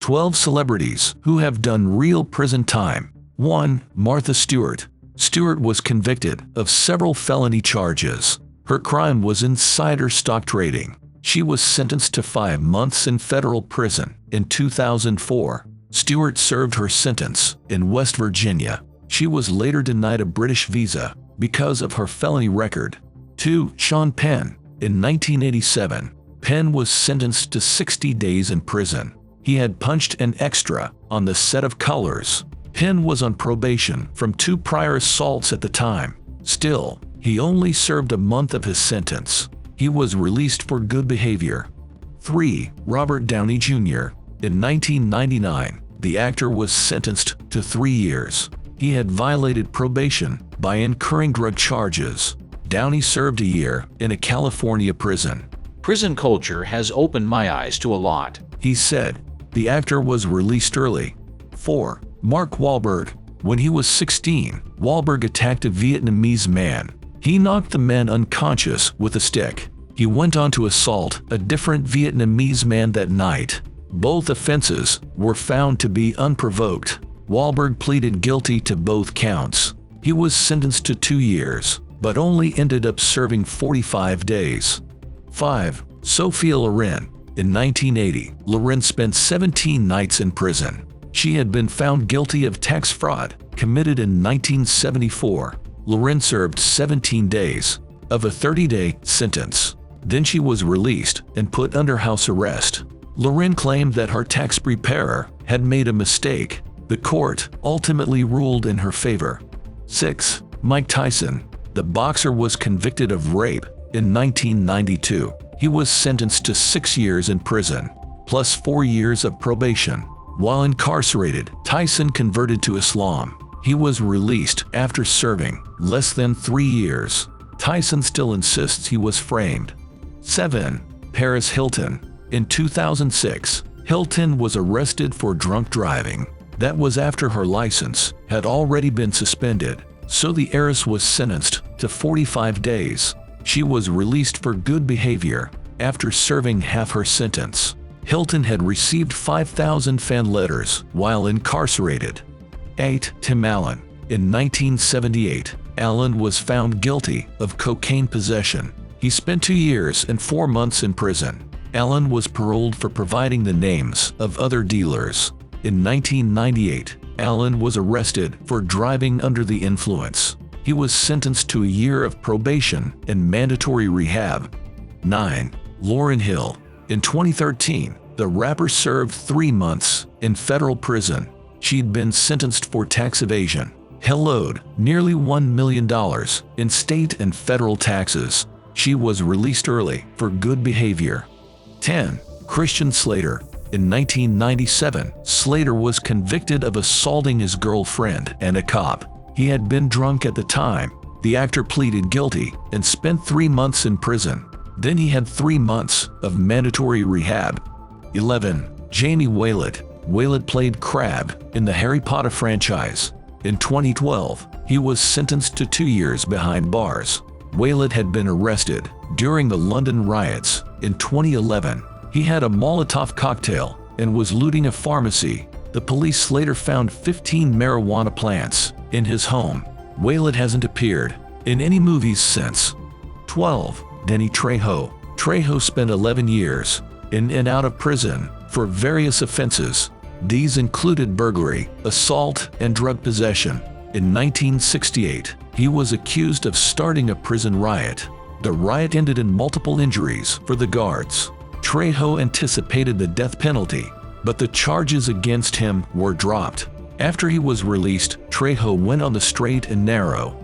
12 celebrities who have done real prison time. 1. Martha Stewart. Stewart was convicted of several felony charges. Her crime was insider stock trading. She was sentenced to 5 months in federal prison in 2004. Stewart served her sentence in West Virginia. She was later denied a British visa because of her felony record. 2. Sean Penn. In 1987, Penn was sentenced to 60 days in prison. He had punched an extra on the set of Colors. Penn was on probation from 2 prior assaults at the time. Still, he only served a month of his sentence. He was released for good behavior. 3. Robert Downey Jr. In 1999, the actor was sentenced to 3 years. He had violated probation by incurring drug charges. Downey served a year in a California prison. Prison culture has opened my eyes to a lot, he said. The actor was released early. 4. Mark Wahlberg. When he was 16, Wahlberg attacked a Vietnamese man. He knocked the man unconscious with a stick. He went on to assault a different Vietnamese man that night. Both offenses were found to be unprovoked. Wahlberg pleaded guilty to both counts. He was sentenced to 2 years, but only ended up serving 45 days. 5. Sophia Loren. In 1980, Loren spent 17 nights in prison. She had been found guilty of tax fraud committed in 1974. Loren served 17 days of a 30-day sentence. Then she was released and put under house arrest. Loren claimed that her tax preparer had made a mistake. The court ultimately ruled in her favor. 6. Mike Tyson. The boxer was convicted of rape in 1992. He was sentenced to 6 years in prison, plus 4 years of probation. While incarcerated, Tyson converted to Islam. He was released after serving less than 3 years. Tyson still insists he was framed. 7. Paris Hilton. In 2006, Hilton was arrested for drunk driving. That was after her license had already been suspended, so the heiress was sentenced to 45 days. She was released for good behavior after serving half her sentence. Hilton had received 5,000 fan letters while incarcerated. 8. Tim Allen. In 1978, Allen was found guilty of cocaine possession. He spent 2 years and 4 months in prison. Allen was paroled for providing the names of other dealers. In 1998, Allen was arrested for driving under the influence. He was sentenced to a year of probation and mandatory rehab. 9. Lauryn Hill. In 2013, the rapper served 3 months in federal prison. She'd been sentenced for tax evasion. Hill owed nearly $1 million in state and federal taxes. She was released early for good behavior. 10. Christian Slater. In 1997, Slater was convicted of assaulting his girlfriend and a cop. He had been drunk at the time. The actor pleaded guilty and spent 3 months in prison. Then he had 3 months of mandatory rehab. 11. Jamie Waylett. Waylett played Crabbe in the Harry Potter franchise. In 2012, he was sentenced to 2 years behind bars. Waylett had been arrested during the London riots. In 2011, he had a Molotov cocktail and was looting a pharmacy. The police later found 15 marijuana plants in his home. Waylett hasn't appeared in any movies since. 12. Denny Trejo. Trejo spent 11 years in and out of prison for various offenses. These included burglary, assault, and drug possession. In 1968, he was accused of starting a prison riot. The riot ended in multiple injuries for the guards. Trejo anticipated the death penalty, but the charges against him were dropped. After he was released, Trejo went on the straight and narrow.